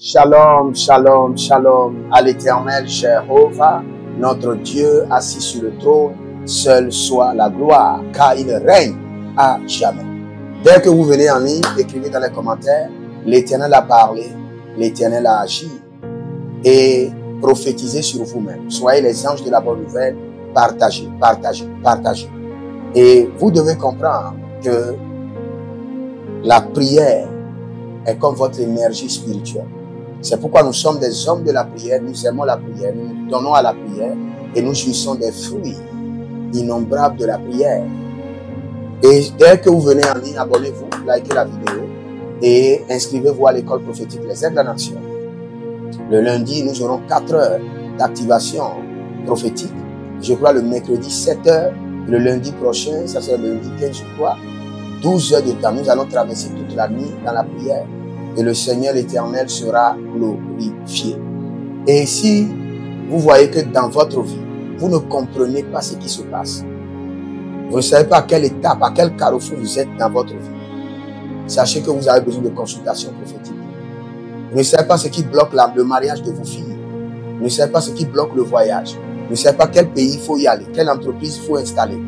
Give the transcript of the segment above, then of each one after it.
Shalom, shalom, shalom à l'Éternel Jéhovah, notre Dieu assis sur le trône, seul soit la gloire, car il règne à jamais. Dès que vous venez en ligne, écrivez dans les commentaires, l'Éternel a parlé, l'Éternel a agi, et prophétisez sur vous-même. Soyez les anges de la bonne nouvelle, partagez, partagez, partagez. Et vous devez comprendre que la prière est comme votre énergie spirituelle. C'est pourquoi nous sommes des hommes de la prière, nous aimons la prière, nous nous donnons à la prière et nous jouissons des fruits innombrables de la prière. Et dès que vous venez en ligne, abonnez-vous, likez la vidéo et inscrivez-vous à l'école prophétique Les Aigles en Action. Le lundi, nous aurons 4 heures d'activation prophétique. Je crois le mercredi 7 heures, le lundi prochain, ça sera le lundi 15 je crois, 12 heures de temps. Nous allons traverser toute la nuit dans la prière. Et le Seigneur l'Éternel sera glorifié. Et si vous voyez que dans votre vie, vous ne comprenez pas ce qui se passe, vous ne savez pas à quelle étape, à quel carrefour vous êtes dans votre vie, sachez que vous avez besoin de consultation prophétique. Vous ne savez pas ce qui bloque le mariage de vos filles. Vous ne savez pas ce qui bloque le voyage. Vous ne savez pas quel pays il faut y aller, quelle entreprise il faut installer.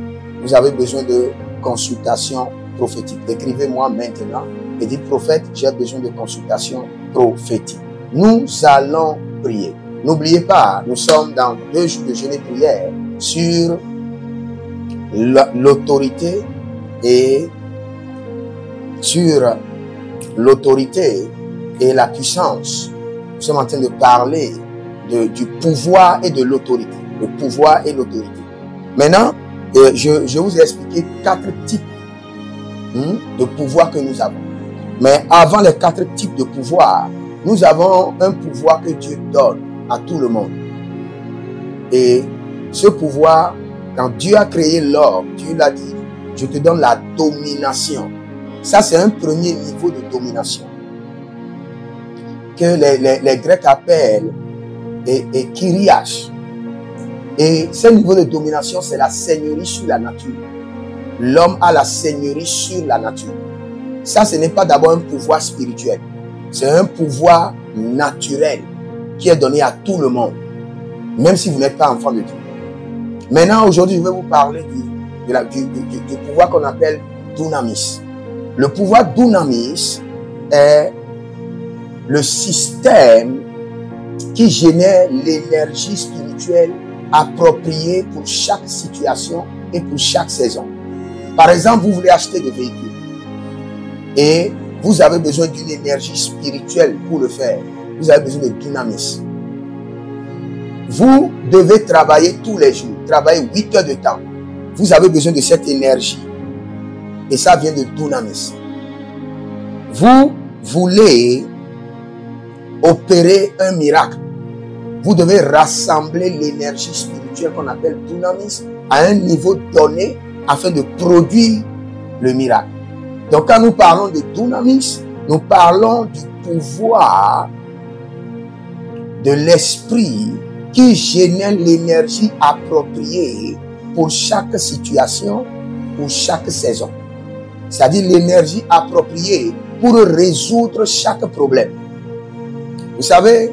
Vous avez besoin de consultation prophétique. Écrivez-moi maintenant et dites, prophète, j'ai besoin de consultation prophétique. Nous allons prier. N'oubliez pas, nous sommes dans 2 jours de jeûne et prière sur l'autorité et la puissance. Nous sommes en train de parler du pouvoir et de l'autorité. Le pouvoir et l'autorité. Maintenant, je vous ai expliqué 4 types de pouvoir que nous avons. Mais avant les 4 types de pouvoir, nous avons un pouvoir que Dieu donne à tout le monde. Et ce pouvoir, quand Dieu a créé l'homme, Dieu l'a dit, je te donne la domination. Ça, c'est un premier niveau de domination que les Grecs appellent et Kyriach. Et ce niveau de domination, c'est la seigneurie sur la nature. L'homme a la seigneurie sur la nature. Ça, ce n'est pas d'abord un pouvoir spirituel. C'est un pouvoir naturel qui est donné à tout le monde, même si vous n'êtes pas enfant de Dieu. Maintenant, aujourd'hui, je vais vous parler du pouvoir qu'on appelle Dunamis. Le pouvoir Dunamis est le système qui génère l'énergie spirituelle appropriée pour chaque situation et pour chaque saison. Par exemple, vous voulez acheter des véhicules et vous avez besoin d'une énergie spirituelle pour le faire. Vous avez besoin de Dunamis. Vous devez travailler tous les jours, travailler 8 heures de temps. Vous avez besoin de cette énergie et ça vient de Dunamis. Vous voulez opérer un miracle. Vous devez rassembler l'énergie spirituelle qu'on appelle Dunamis à un niveau donné afin de produire le miracle. Donc quand nous parlons de Dunamis, nous parlons du pouvoir de l'esprit qui génère l'énergie appropriée pour chaque situation, pour chaque saison. C'est-à-dire l'énergie appropriée pour résoudre chaque problème. Vous savez,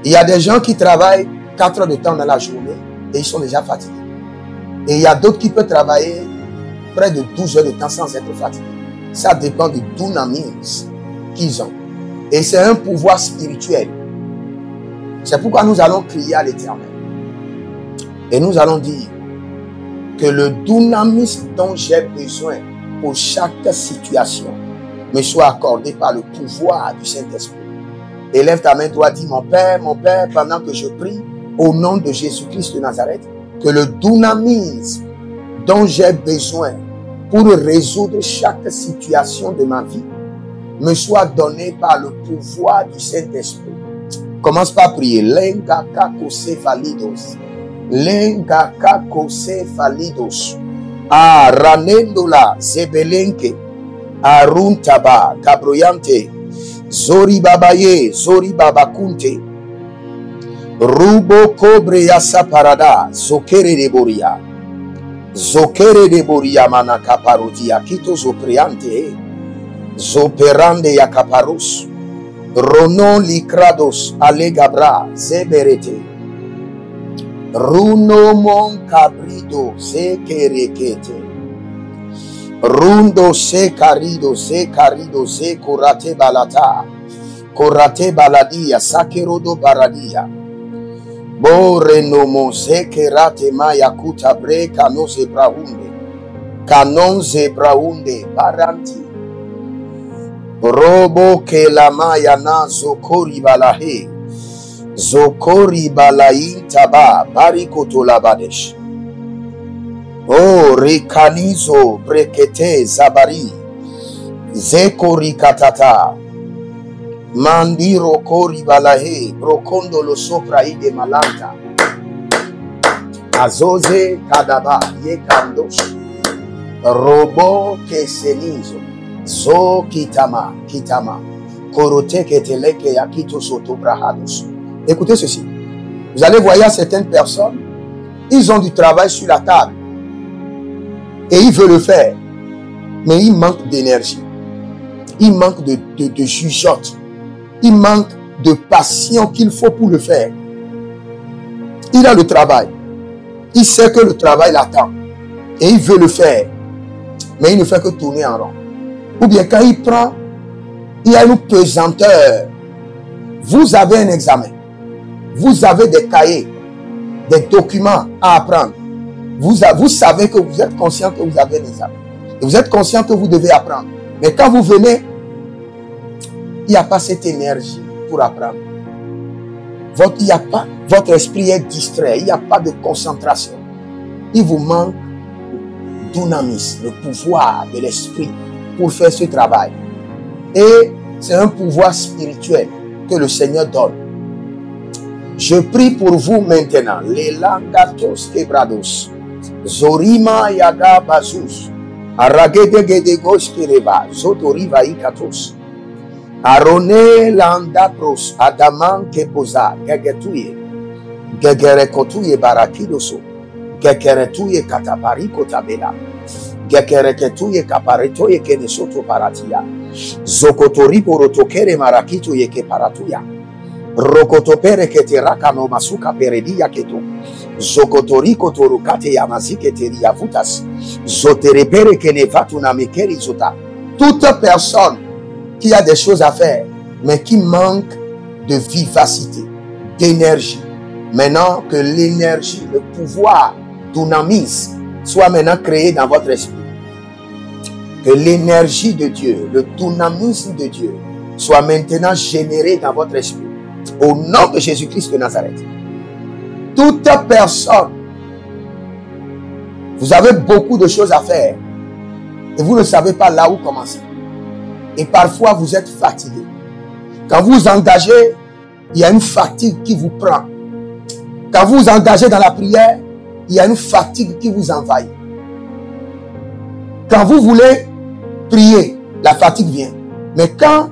il y a des gens qui travaillent 4 heures de temps dans la journée et ils sont déjà fatigués. Et il y a d'autres qui peuvent travailler près de 12 heures de temps sans être fatigués. Ça dépend du Dunamis qu'ils ont. Et c'est un pouvoir spirituel. C'est pourquoi nous allons crier à l'Éternel. Et nous allons dire que le Dunamis dont j'ai besoin pour chaque situation me soit accordé par le pouvoir du Saint-Esprit. Élève ta main, toi, dis, mon Père, pendant que je prie, au nom de Jésus-Christ de Nazareth, que le Dunamis dont j'ai besoin pour résoudre chaque situation de ma vie me soit donné par le pouvoir du Saint-Esprit. Commence par prier. Lenga kakose validos. Lenga kakose validos. Ah, ranendola zebelenke. Aruntaba kabroyante. Zori babaye, zori babakunte. Rubo kobre yasa parada. Zokere de boria. Zokere de boria manaka parodia. Kito zopriante. Zoperande yakaparus. Ronon likrados alegabra zeberete. Runo mon cabrido se kerekete. Rundo se carido se curate balata. Curate baladia sakerodo baradia. Bore nomo se kerate maya kuta bre kano zebraunde. Kanon zebraunde baranti. Robo ke la maya na zokori balahe. Zokori balain taba barikoto labadesh. O rekanizo brekete zabari. Zekori katata. Mandiro kori balahe. Brokondo lo sopra ide malanta. Azoze kadaba ye kandosh. Robo kesenizo. Zo kitama. Korote keteleke yakito soto brahados. Écoutez ceci. Vous allez voir certaines personnes, ils ont du travail sur la table. Et ils veulent le faire. Mais ils manquent d'énergie. Ils manquent de jugeote. Ils manquent de passion qu'il faut pour le faire. Il a le travail. Il sait que le travail l'attend. Et il veut le faire. Mais il ne fait que tourner en rond. Ou bien quand il prend, il y a une pesanteur. Vous avez un examen. Vous avez des cahiers, des documents à apprendre. Vous savez que vous êtes conscient que vous avez un examen. Et vous êtes conscient que vous devez apprendre. Mais quand vous venez, il n'y a pas cette énergie pour apprendre. Votre esprit est distrait. Il n'y a pas de concentration. Il vous manque dunamis, le pouvoir de l'esprit pour faire ce travail. Et c'est un pouvoir spirituel que le Seigneur donne. Je prie pour vous maintenant. Les langatos quebrados. Zorima yaga bazus. Aragede gedegos kereba. Zotoriva ikatos. Arone landapros. Adaman kepoza. Gegetuye. Gegerekotuye barakidoso. Gegeretuye katabariko tabela. Gegereketuye kaparetoye kenesoto paratia. Zokotori porotokere marakito yeke paratuya. Rokotopere kete rakano masuka peredia keto. Zokotori kotorukate yamazike teria vutas. Zoterepere kenevatu na mekeri zota. Toute personne qui a des choses à faire, mais qui manque de vivacité, d'énergie. Maintenant que l'énergie, le pouvoir, dunamis, soit maintenant créé dans votre esprit. Que l'énergie de Dieu, le dynamisme de Dieu, soit maintenant généré dans votre esprit. Au nom de Jésus-Christ de Nazareth. Toute personne, vous avez beaucoup de choses à faire et vous ne savez pas là où commencer. Et parfois vous êtes fatigué. Quand vous vous engagez, il y a une fatigue qui vous prend. Quand vous vous engagez dans la prière, il y a une fatigue qui vous envahit. Quand vous voulez prier, la fatigue vient. Mais quand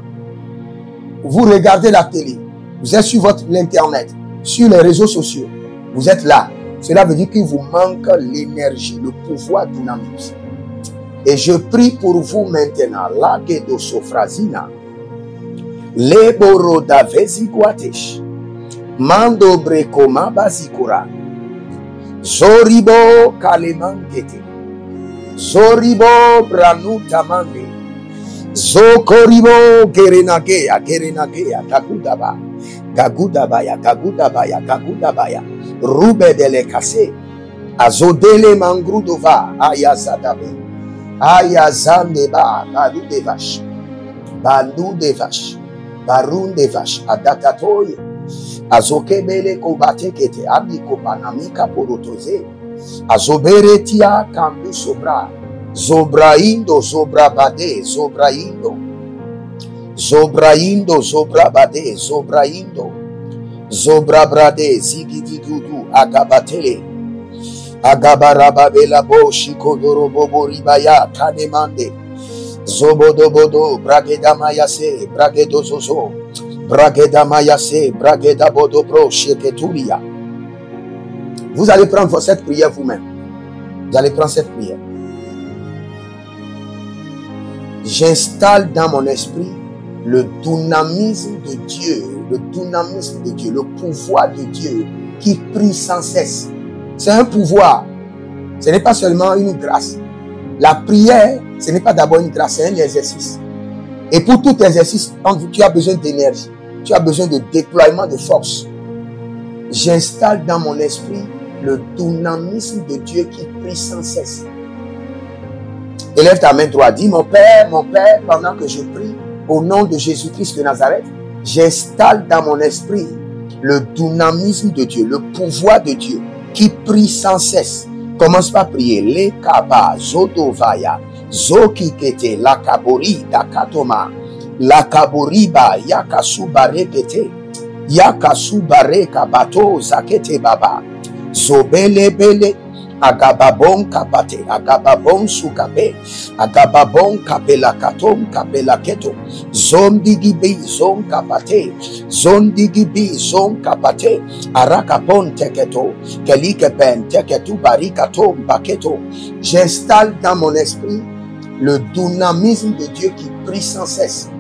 vous regardez la télé, vous êtes sur l'internet, sur les réseaux sociaux, vous êtes là. Cela veut dire qu'il vous manque l'énergie, le pouvoir dynamique. Et je prie pour vous maintenant, la gedo sofrazina, leboro da veziguatesh, mando brekoma bazikura, zoribo kalemangete, zoribo branutamande, zokoribo gerenagea, kagudaba. Gagudabaya, Rube dele kase, Azodele mangrudova, Ayazadabe, Ayazandeba, Barundevash, Adakatoye, Azokebele kobatekete, Abiko banamika porotoze, Azoberetia kambu sobra, Zobraindo, Zobrabade, Zobrabade, Zobrabrade, Zigidigudu, Agabatele, Agabarababela Boshi, Kodorobobo Ribaya, Kanemande, Zobodobodo, Bragedamayase, Bragedozozo, Bragedamayase, Bragedabodobro, Sheketuria. Vous allez prendre cette prière vous-même. Vous allez prendre cette prière. J'installe dans mon esprit le dynamisme de Dieu, le pouvoir de Dieu qui prie sans cesse. C'est un pouvoir. Ce n'est pas seulement une grâce. La prière, ce n'est pas d'abord une grâce, c'est un exercice. Et pour tout exercice, tu as besoin d'énergie. Tu as besoin de déploiement de force. J'installe dans mon esprit le dynamisme de Dieu qui prie sans cesse. Élève ta main droite. Dis, mon Père, pendant que je prie, au nom de Jésus-Christ de Nazareth, j'installe dans mon esprit le dynamisme de Dieu, le pouvoir de Dieu qui prie sans cesse. Commence par prier. Le kaba, zodovaya, zokikete, la kabori, dakatoma, la kaboriba, yakasubarekete, yakasubareka bato, zakete baba, zobelebele, agababon kapate, agababon sukabe, agababon kapela katom, kapela keto, zondigibi, zon kapate, zondigibi, zon kapate, arakapon teketo, kelikepen teketu barikatom baketo. J'installe dans mon esprit le dynamisme de Dieu qui prie sans cesse,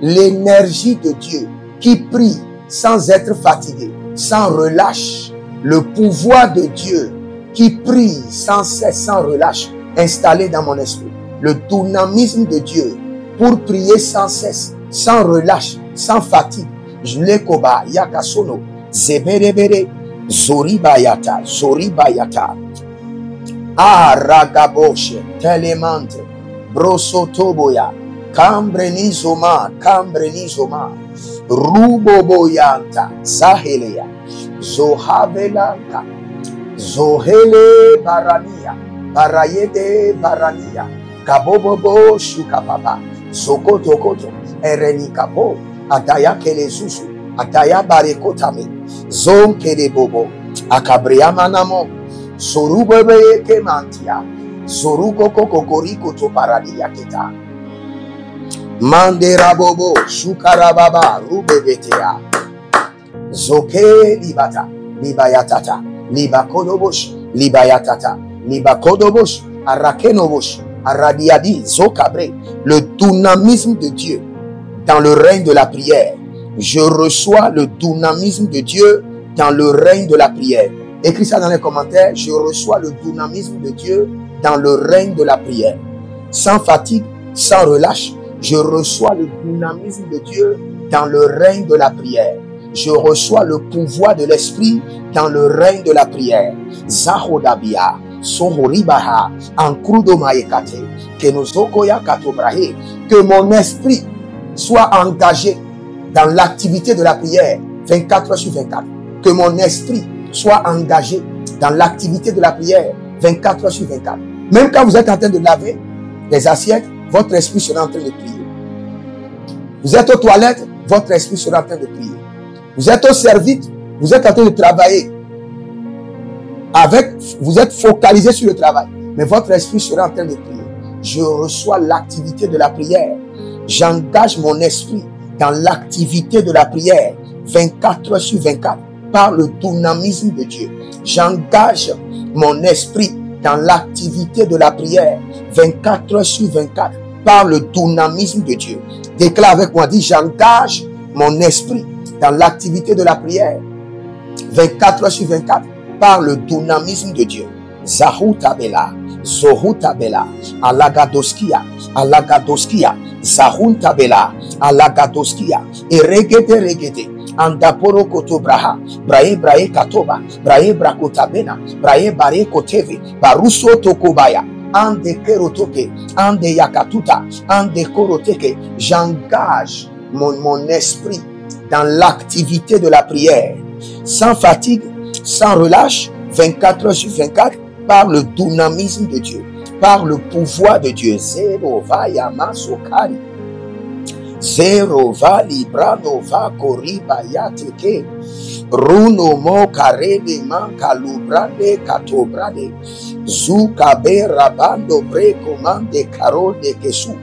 l'énergie de Dieu qui prie sans être fatigué, sans relâche, le pouvoir de Dieu qui prie sans cesse, sans relâche, installé dans mon esprit. Le dynamisme de Dieu pour prier sans cesse, sans relâche, sans fatigue. Jlekoba yakasono, zeberebere, zoribayata, zoribayata. Aragaboshe, telemante, brosotoboya, kambrenizoma, ruboboyanta, zaheleya, zohavelanta, zohele barania, barayede barania, kabobobo shukapapa, zokotokoto, erenikapo, ataya kelezuzu, ataya barekotame, zon kelebobo, akabriamanamo, zorubebe kemantia, zoruko kokoriko to paradia kita. Manderabobo, shukarababa, rubebetea, zoke libata, libayatata, libakodobosh, libayatata, libakodobosh, arakenobosh, aradiadi, zokabre, le dynamisme de Dieu dans le règne de la prière. Je reçois le dynamisme de Dieu dans le règne de la prière. Écris ça dans les commentaires. Je reçois le dynamisme de Dieu dans le règne de la prière. Sans fatigue, sans relâche, je reçois le dynamisme de Dieu dans le règne de la prière. Je reçois le pouvoir de l'esprit dans le règne de la prière. Zahodabia, Sohoribaha, Ankrudomaekate, Kenozokoya Katobrahe, que mon esprit soit engagé dans l'activité de la prière 24 heures sur 24. Que mon esprit soit engagé dans l'activité de la prière 24 heures sur 24. Même quand vous êtes en train de laver les assiettes, votre esprit sera en train de prier. Vous êtes aux toilettes, votre esprit sera en train de prier. Vous êtes au service, vous êtes en train de travailler. Vous êtes focalisé sur le travail, mais votre esprit sera en train de prier. Je reçois l'activité de la prière. J'engage mon esprit dans l'activité de la prière 24 heures sur 24 par le dynamisme de Dieu. J'engage mon esprit dans l'activité de la prière 24 heures sur 24 par le dynamisme de Dieu. Déclare avec moi, dis, j'engage mon esprit dans l'activité de la prière 24 heures sur 24 par le dynamisme de Dieu. Zahutabela, Zohutabela, Alagadoskia, Alagadoskia, Zahuntabela, Alagadoskia, et regete, Andaporo kotobraha, brae katoba, brae brakotabena, brae bare koteve, baruso tokobaya, ande kerotoke, ande yakatuta, ande koroteke. J'engage mon esprit dans l'activité de la prière, sans fatigue, sans relâche, 24 heures sur 24, par le dynamisme de Dieu, par le pouvoir de Dieu. Zero va yamasokari, zero va librano va koriba yateke, runo mo karede man kalubrande katobrade, zukabe rabando bre komande karode kesu,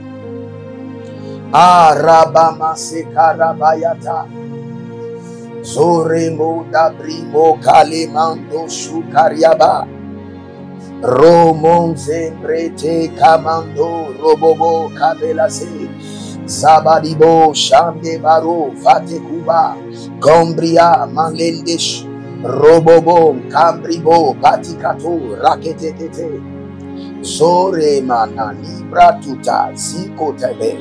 arabama sekarabayata, zoremo dabrimo kalemando shukariaba, romon zembrete kamando robobo kabelase, Zabadibo, Shandebaro, Fatekuba, Gombria, Malendesh, Robobo, Cambribo, Patikato, Raketekete, Zore Mana, Libra Tuta, Ziko Tebe,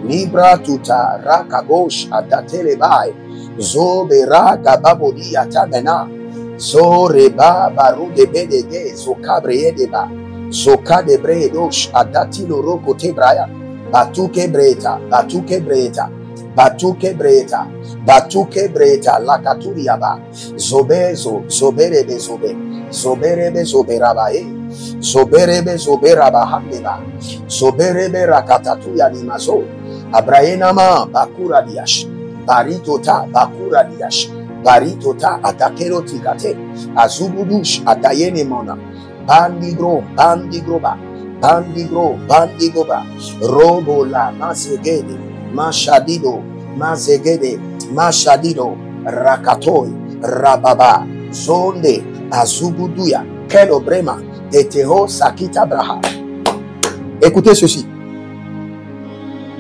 Libra Tuta, Rakabosh, Adatelebay, Zobera, Gababodi, Atamena, Zoreba, Baru de Bedege, Zokabre Deba, Zoka de Bredosh, Adatilo Roko Tebraya, Batuke Breta, Batuke Breta, Batuke Breta, Batuke Breta, Lakaturiaba, Zobezo, Zoberebe Zobe, Zoberebe Zoberabae, Zoberebe Zoberabahandeba, Zoberebe Rakatatuya Nimazo, Abraenama, Bakura Diash, Baritota, Bakura Diash, Baritota, Atakero Tigate, Azubudush, Atayene Mona, Bandigro, Bandigroba, Bandigro, Bandigoba, Robola, Mazegede, Mashadido, Mazegede, Mashadido, Rakatoy, Rababa, Zonde, Azubuduya, Kelobrema, Teteho, Sakita Braha. Écoutez ceci.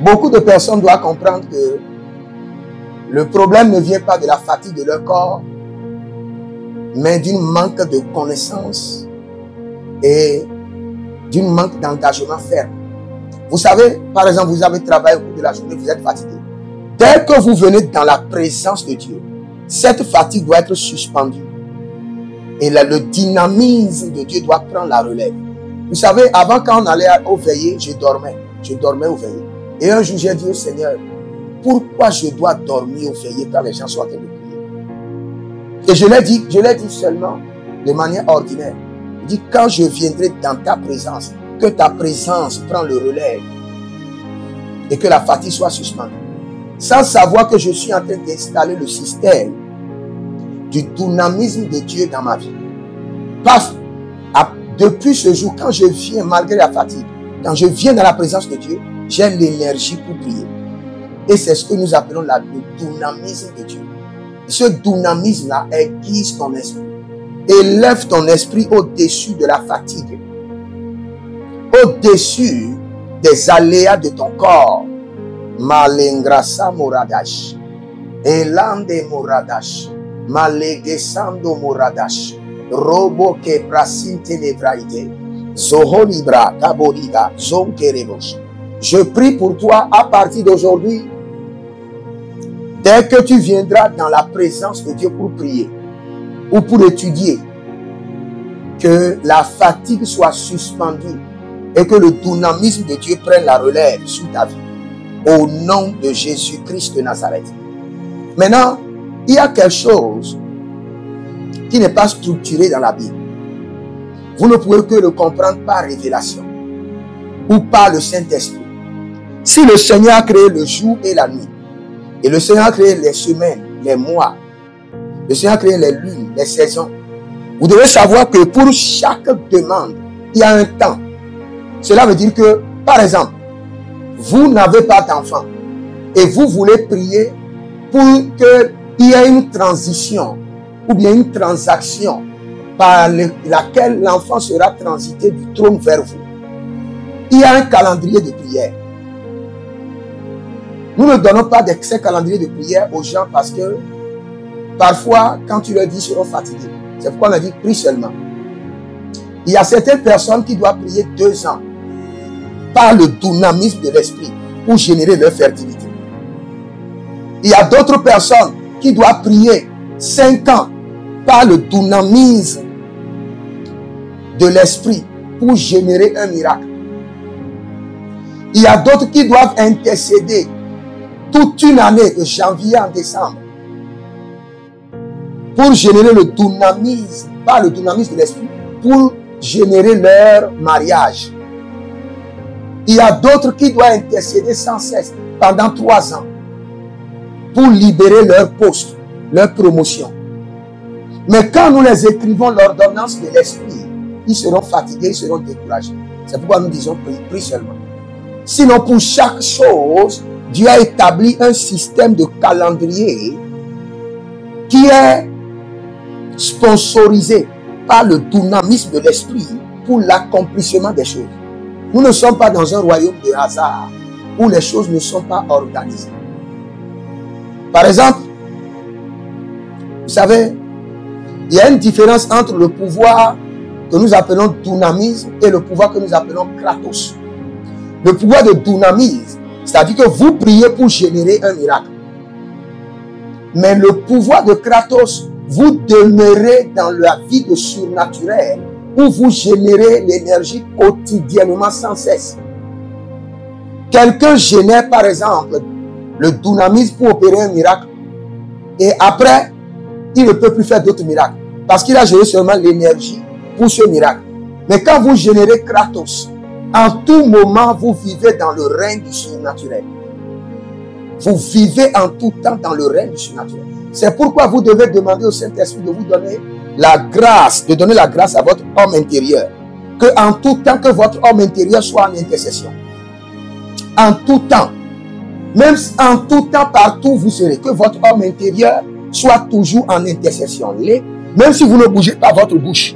Beaucoup de personnes doivent comprendre que le problème ne vient pas de la fatigue de leur corps, mais d'un manque de connaissance et d'un manque d'engagement ferme. Vous savez, par exemple, vous avez travaillé au cours de la journée, vous êtes fatigué. Dès que vous venez dans la présence de Dieu, cette fatigue doit être suspendue. Et le dynamisme de Dieu doit prendre la relève. Vous savez, avant, quand on allait au veillées, je dormais au veillées. Et un jour, j'ai dit au Seigneur, pourquoi je dois dormir au veillées quand les gens sont en train de prier? Et je l'ai dit seulement de manière ordinaire. Je dis, quand je viendrai dans ta présence, que ta présence prend le relais et que la fatigue soit suspendue. Sans savoir que je suis en train d'installer le système du dynamisme de Dieu dans ma vie. Paf! Depuis ce jour, quand je viens, malgré la fatigue, quand je viens dans la présence de Dieu, j'ai l'énergie pour prier. Et c'est ce que nous appelons le dynamisme de Dieu. Ce dynamisme-là aiguise ton esprit. Élève ton esprit au-dessus de la fatigue. Au-dessus des aléas de ton corps. Malengrasa moradash. Elande moradash. Malegesando moradash. Robo ke prasinte nevraide. Zoho libra kaboriga zonkerebosh. Je prie pour toi à partir d'aujourd'hui. Dès que tu viendras dans la présence de Dieu pour prier ou pour étudier, que la fatigue soit suspendue et que le dynamisme de Dieu prenne la relève sur ta vie. Au nom de Jésus-Christ de Nazareth. Maintenant, il y a quelque chose qui n'est pas structuré dans la Bible. Vous ne pouvez que le comprendre par révélation ou par le Saint-Esprit. Si le Seigneur a créé le jour et la nuit, et le Seigneur a créé les semaines, les mois, le Seigneur a créé les lunes, les saisons, vous devez savoir que pour chaque demande, il y a un temps. Cela veut dire que, par exemple, vous n'avez pas d'enfant et vous voulez prier pour qu'il y ait une transition ou bien une transaction par laquelle l'enfant sera transité du trône vers vous. Il y a un calendrier de prière. Nous ne donnons pas ces calendriers de prière aux gens parce que parfois, quand tu leur dis, ils seront fatigués. C'est pourquoi on a dit, prie seulement. Il y a certaines personnes qui doivent prier 2 ans par le dynamisme de l'esprit pour générer leur fertilité. Il y a d'autres personnes qui doivent prier 5 ans par le dynamisme de l'esprit pour générer un miracle. Il y a d'autres qui doivent intercéder toute une année de janvier en décembre pour générer le dynamisme, par le dynamisme de l'esprit, pour générer leur mariage. Il y a d'autres qui doivent intercéder sans cesse pendant 3 ans pour libérer leur poste, leur promotion. Mais quand nous les écrivons l'ordonnance de l'esprit, ils seront fatigués, ils seront découragés. C'est pourquoi nous disons prie seulement. Sinon, pour chaque chose, Dieu a établi un système de calendrier qui est sponsorisé par le dynamisme de l'esprit pour l'accomplissement des choses. Nous ne sommes pas dans un royaume de hasard où les choses ne sont pas organisées. Par exemple, vous savez, il y a une différence entre le pouvoir que nous appelons dynamisme et le pouvoir que nous appelons kratos. Le pouvoir de dynamisme, c'est-à-dire que vous priez pour générer un miracle. Mais le pouvoir de kratos, vous demeurez dans la vie de surnaturel où vous générez l'énergie quotidiennement sans cesse. Quelqu'un génère par exemple le dynamisme pour opérer un miracle et après, il ne peut plus faire d'autres miracles parce qu'il a géré seulement l'énergie pour ce miracle. Mais quand vous générez kratos, en tout moment, vous vivez dans le règne du surnaturel. Vous vivez en tout temps dans le règne du surnaturel. C'est pourquoi vous devez demander au Saint-Esprit de vous donner la grâce, de donner la grâce à votre homme intérieur. Que en tout temps, que votre homme intérieur soit en intercession. En tout temps. Même en tout temps, partout où vous serez. Que votre homme intérieur soit toujours en intercession. Même si vous ne bougez pas votre bouche.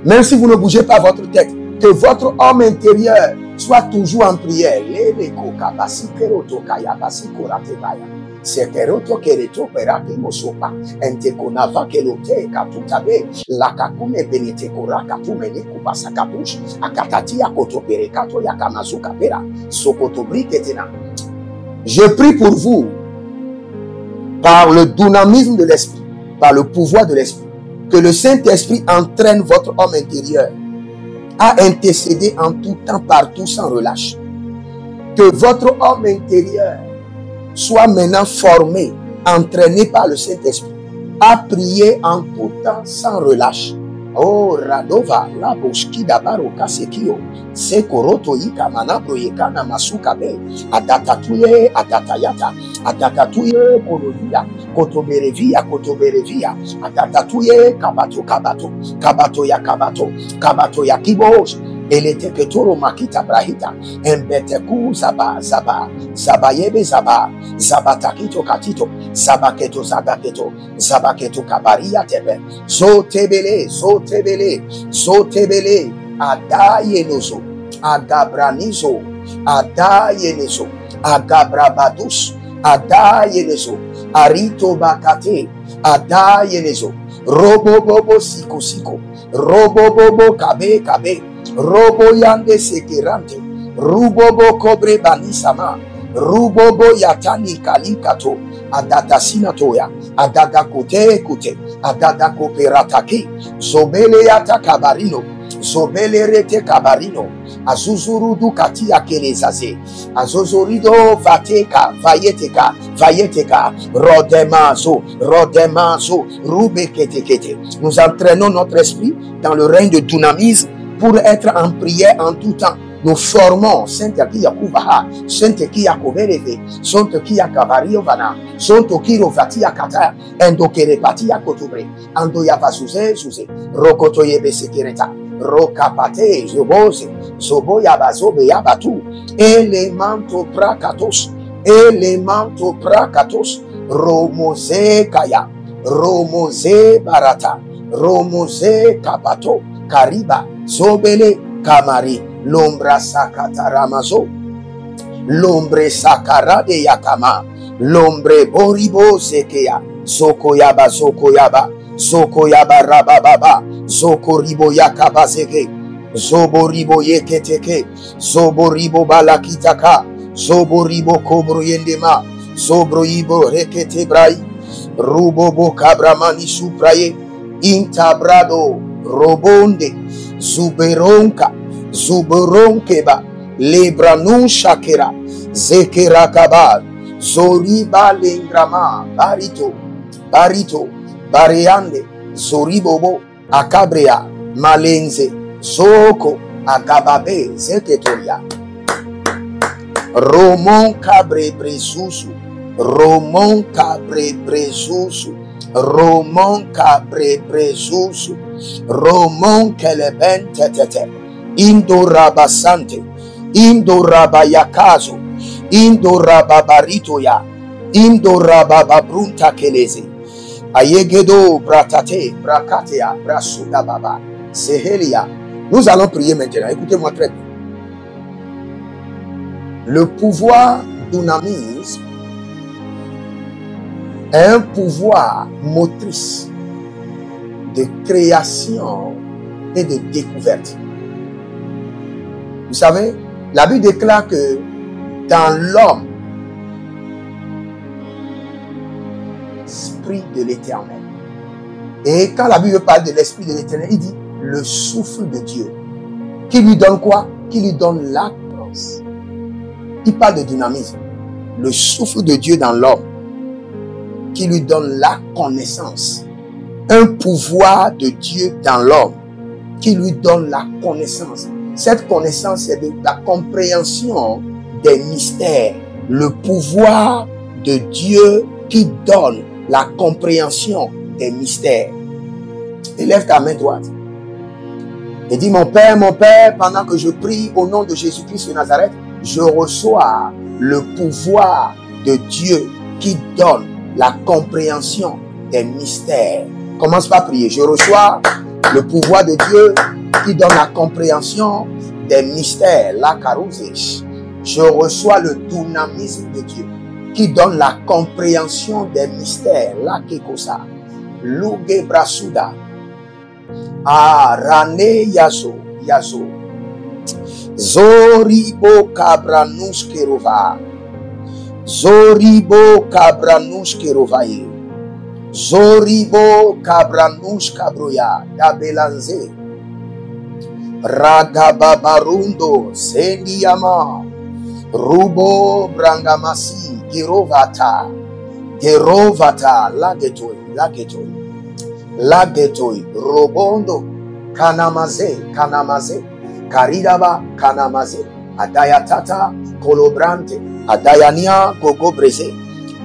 Même si vous ne bougez pas votre tête. Que votre homme intérieur soit toujours en prière. Je prie pour vous par le dynamisme de l'esprit, par le pouvoir de l'esprit, que le Saint-Esprit entraîne votre homme intérieur à intercéder en tout temps, partout, sans relâche. Que votre homme intérieur soit maintenant formé, entraîné par le Saint-Esprit, à prier en tout temps, sans relâche. Oh, Radova, la Boshkida Baroka Sekio, Sekoroto Ika Manabro Yekana Masukabe, Adatatuye, Adatayata, Adatatuye, Korovia, Kotoberevia, Kotoberevia, Adatatuye, Kabato, Kabato, Kabato ya Kabato, Kabato ya Kibos, Eleteketoro Makita Brahita, Embeteku Zaba, Zaba, Zabayebe Zaba, Zabatakito Katito, Zabaketo Zabaketo, Zabaketo Kabaria Tebe, Zotebele, Zotebele, Zotebele, Adayenozo, Agabranizo, Adayenezo, Agabrabadus, Adayenezo, Arito Bakate, Adayenezo, Robobobo Siko Siko, Robobobo Kabe Kabe, Robo Yande Sekerante, Rubobo Kobre Banisama, Rubobo Yatani Kalikato, Adada Sinatoya, Adada Kote Kote, Adada Koperataki, Zobele Yata Kabarino, Zobele Rete Kabarino, Azuzuru Dukatia Kelezaze, Azozorido Vateka, Vayeteka, Vayeteka, Rodemazo, Rodemazo, Rubekete. Nous entraînons notre esprit dans le règne de dynamisme pour être en prière en tout temps. Nous formons Saint-Aki Yakubaha, Saint-Aki Yakovereve, Saint-Aki Yakavariovana, Saint-Aki Rovati Yakata, Endokerepati Yakotobre, Ando Yavazuze, Zuze, Rokotoyebe Sekereta, Rokapate, Zobose, Zobo Yabazobe Yabatu, Elemanto Prakatos, Elemanto Prakatos, Romose Kaya, Romose Barata, Romose Kapato, Kariba, Zobele Kamari, Lombra Sakata Ramazo, Lombre Sakara de Yakama, Lombre Boribo Zekea, Zokoyaba Zokoyaba, Zokoyaba Rabababa, Zokoribo Yakaba Zeke, Zoboribo Yeketeke, Zoboribo Balakitaka, Zoboribo Kobro Yendema, Zobroibo Rekete Brai, Rubobo Kabramani Supraye, Intabrado, Robonde, Zuberonka, Zuberonkeba, Lebranu Shakera, Zekerakaba, Zoriba Lengrama, Barito, Barito, Bareande, Zoribobo, Akabrea, Malenze, Zoko, Agababe, Zeketoria, Romon Cabre Bresusu, Romon Cabre Bresusu, Romon Cabre Bresusu, Romon Keleben Tetete, Indorabasante, Indorabayakazo, Indorababaritoya, Indorababrunta Keleze, Ayegedo Bratate, Brakatea, Brasuda Baba, Sehelia. Nous allons prier maintenant. Écoutez-moi très bien. Le pouvoir dunamis est un pouvoir motrice de création et de découverte. Vous savez, la Bible déclare que dans l'homme, l'esprit de l'Éternel. Et quand la Bible parle de l'esprit de l'Éternel, il dit le souffle de Dieu. Qui lui donne quoi? Qui lui donne la grâce. Il parle de dynamisme. Le souffle de Dieu dans l'homme, qui lui donne la connaissance. Un pouvoir de Dieu dans l'homme, qui lui donne la connaissance. Cette connaissance, c'est de la compréhension des mystères. Le pouvoir de Dieu qui donne la compréhension des mystères. Élève ta main droite. Et dis, mon Père, pendant que je prie au nom de Jésus-Christ de Nazareth, je reçois le pouvoir de Dieu qui donne la compréhension des mystères. Commence par prier. Je reçois le pouvoir de Dieu qui donne la compréhension des mystères. La carousesh. Je reçois le dynamisme de Dieu qui donne la compréhension des mystères. La kekosa. Luge brasuda. Rane yazo. Zoribo kabranushkerova. Zoribo kabranushkerovaye. Zoribo kabranushkabroya. Dabelanze. Ragababarundo. Sendiyama. Rubo brangamasi. Gerovata. Lagetoi. Robondo. Kanamaze. Karidaba kanamaze, adayatata kolobrante, adayania gogobreze,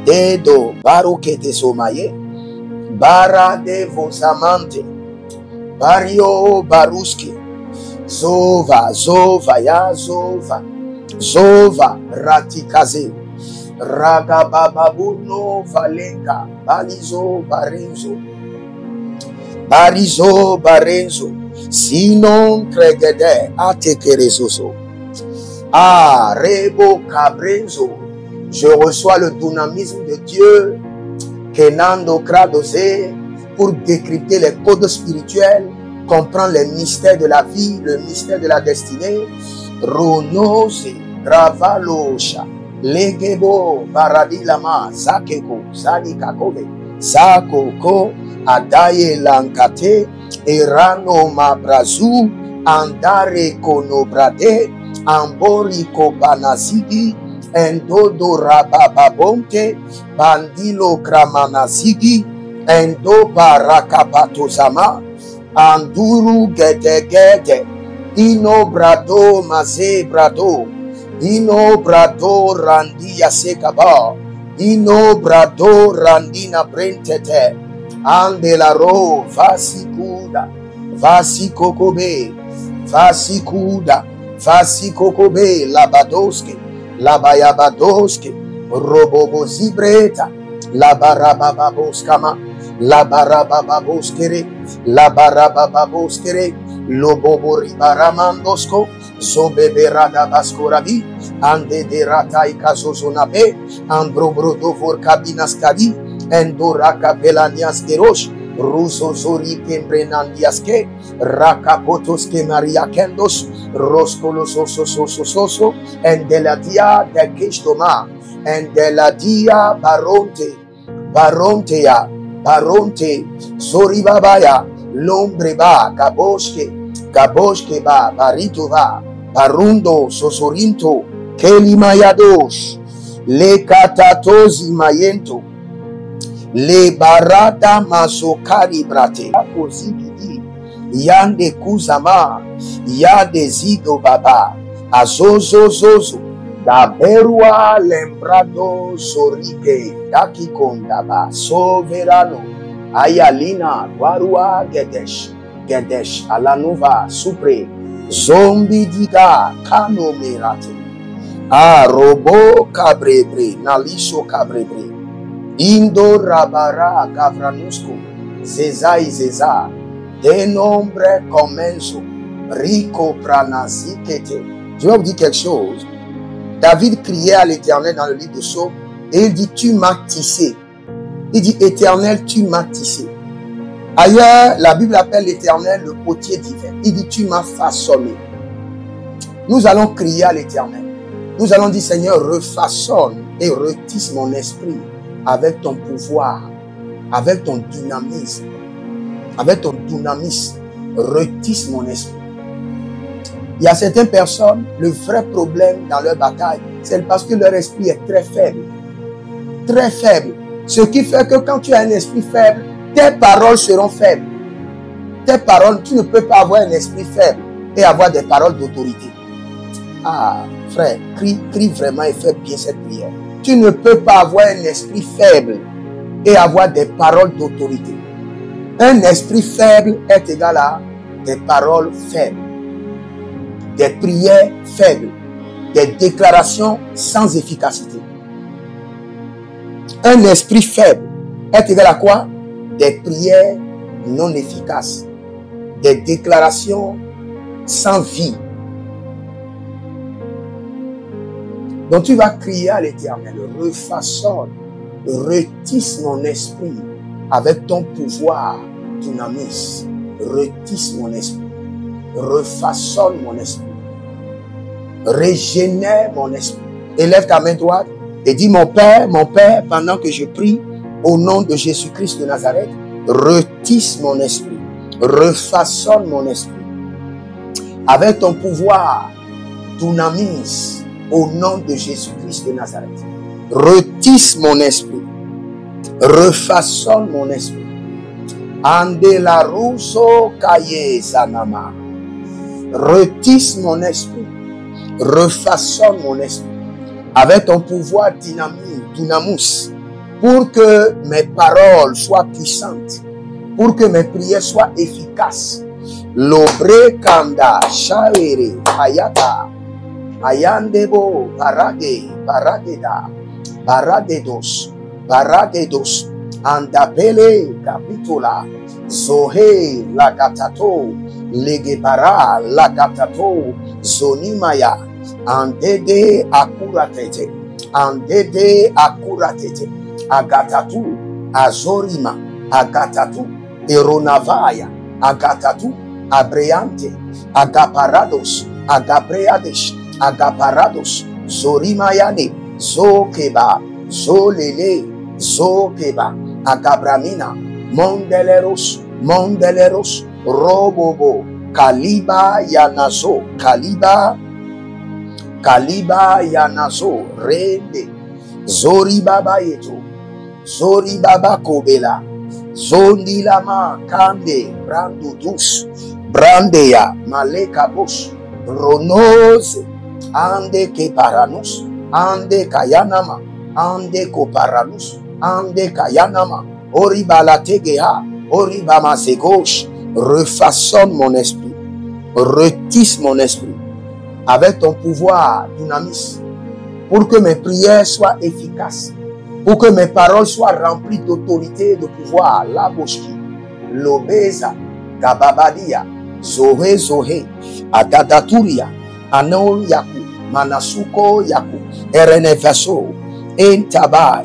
dedo barukete somaye, bara de vosamante, bario baruski, zova ratikaze, ragabababuno valenka, barizo barenzo, sinon tregede atekerezoso. Rebo cabrenzo. Je reçois le dynamisme de Dieu Kenando Kradose pour décrypter les codes spirituels, comprendre les mystères de la vie, le mystère de la destinée. Ronose Ravalosha Legebo Baradilama Zakeko Zalikakove Zakoko Adaye Lankate Erano Mabrazu Andare Konobrade Ambori Kobanazigi Endodo Rabababonte Bandilo Kramanazigi Endo Barakapatozama Anduru Gedegede Ino Brado Maze Brado Ino Brado Randia Sekaba Ino Brado Randina Brentete Andelaro Vasikuda Vasikokobe Vasikuda Vasikokobe Labadoske Labayabadoske Robobo Zibreta Labarabababoskama Labarabababoskere Labarabababoskere Lobobo Ribaramandosko Zobeberada Baskorabi Ande de Ratai Kazozonabe Ambrobrodo Vorkabinaskadi Endora Kapelanias Gerosh Ruso Zori Kembrenandiaske Rakapotoske Maria Kendos Roskolosososososo Endeladia de Kistoma Endeladia Barontea Baronte Zoribabaya Lombreba Gaboshke ba Baritova Barundo Sosorinto Kelimayadosh Le Katatozi Mayento Le Barada Masokari Brate Kozigidi Yande Kuzama Yade Zigo Baba Azozo Da Berua Lembrado Sorike Dakikondaba Soverano Ayalina Warua Gedesh Alanuva Supre Zombi Diga Kano Merate Robo Cabrebre Naliso Cabrebre Indo Rabara Gavranusko Zeza De nombre commenso Rico Pranazikete. Je vais vous dire quelque chose. David criait à l'Éternel dans le livre de Psaumes et il dit, tu m'as tissé. Il dit, Éternel, tu m'as tissé. Ailleurs, la Bible appelle l'Éternel le potier divin. Il dit, tu m'as façonné. Nous allons crier à l'Éternel. Nous allons dire, Seigneur, refaçonne et retisse mon esprit avec ton pouvoir, avec ton dynamisme. Avec ton dynamisme, retisse mon esprit. Il y a certaines personnes, le vrai problème dans leur bataille, c'est parce que leur esprit est très faible. Très faible. Ce qui fait que quand tu as un esprit faible, tes paroles seront faibles. Tes paroles, tu ne peux pas avoir un esprit faible et avoir des paroles d'autorité. Ah, frère, crie vraiment et fais bien cette prière. Tu ne peux pas avoir un esprit faible et avoir des paroles d'autorité. Un esprit faible est égal à des paroles faibles, des prières faibles, des déclarations sans efficacité. Un esprit faible est égal à quoi? Des prières non efficaces, des déclarations sans vie. Donc tu vas crier à l'Éternel, refaçonne, retisse mon esprit avec ton pouvoir dynamis, retisse mon esprit, refaçonne mon esprit, régénère mon esprit. Élève ta main droite et dis, mon Père, pendant que je prie, au nom de Jésus-Christ de Nazareth, retisse mon esprit, refaçonne mon esprit, avec ton pouvoir dynamis, au nom de Jésus-Christ de Nazareth. Retisse mon esprit, refaçonne mon esprit. Ande la ruso kaye zanama. Retisse mon esprit, refaçonne mon esprit avec ton pouvoir dynamus, pour que mes paroles soient puissantes, pour que mes prières soient efficaces. Lobre kanda shaere ayata ayandebo paradeda paradedos andapele capitula zohe lagatato legebara lagatato zonimaya andede akuratete agatatu azorima agatatu eronavaya agatatu abreante agaparados agabreadesh agaparados zorimayane zokeba zolele zokeba agabramina mondeleros robobo kaliba yanazo rende zoribaba yeto zoribaba kobela zondilama kande brandudus brandeya maleka bush ronoze ande keparanus ande kayanama ande koparanus ande kayanama oribalategea oribamasegosh. Refaçonne mon esprit, retisse mon esprit avec ton pouvoir dynamis, pour que mes prières soient efficaces, pour que mes paroles soient remplies d'autorité et de pouvoir. La boshki, l'obesa, gababadia, zohe, adadaturia, anol yaku, manasuko yaku, erenevaso, entaba,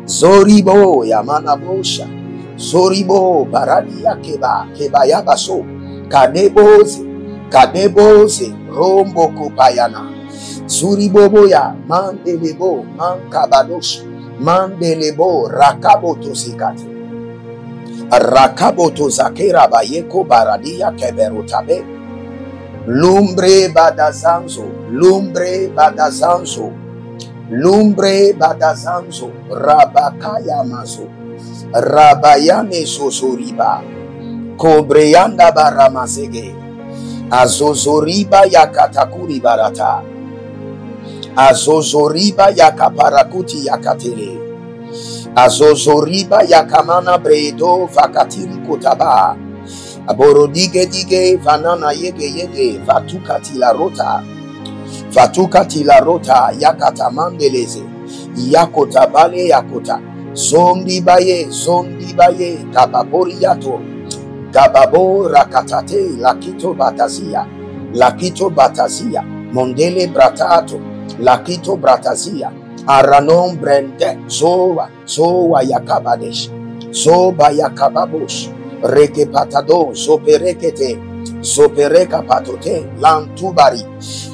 zoribo yamanabosha, zoribo baradia kebayabaso, kadeboze, rombo kopayana, zuriboboya, mandelebo, mankabadosh, mandelebo, rakabotozikate, rakabotozakera bayeko baradia keberotabe, lumbre badazanzo, rabakaya mazo, rabayane sosoriba, kobreyanda baramazege, azozoriba yakatakuri barata, azozoriba yakaparakuti yakatele, azozoriba yakamana bredo vakatiri kotaba, aborodige vanana yege vatukati la rota yakata mandeleze yakota bale yakota zondi baye gababoriato gababo rakatate lakito batazia mondele bratato Lakito Bratazia, Aranon Brende, Zoa Yakabadesh, Zoba Yakababosh, Reke Patado, Zoperekete, Zopereka Patote, Lantubari,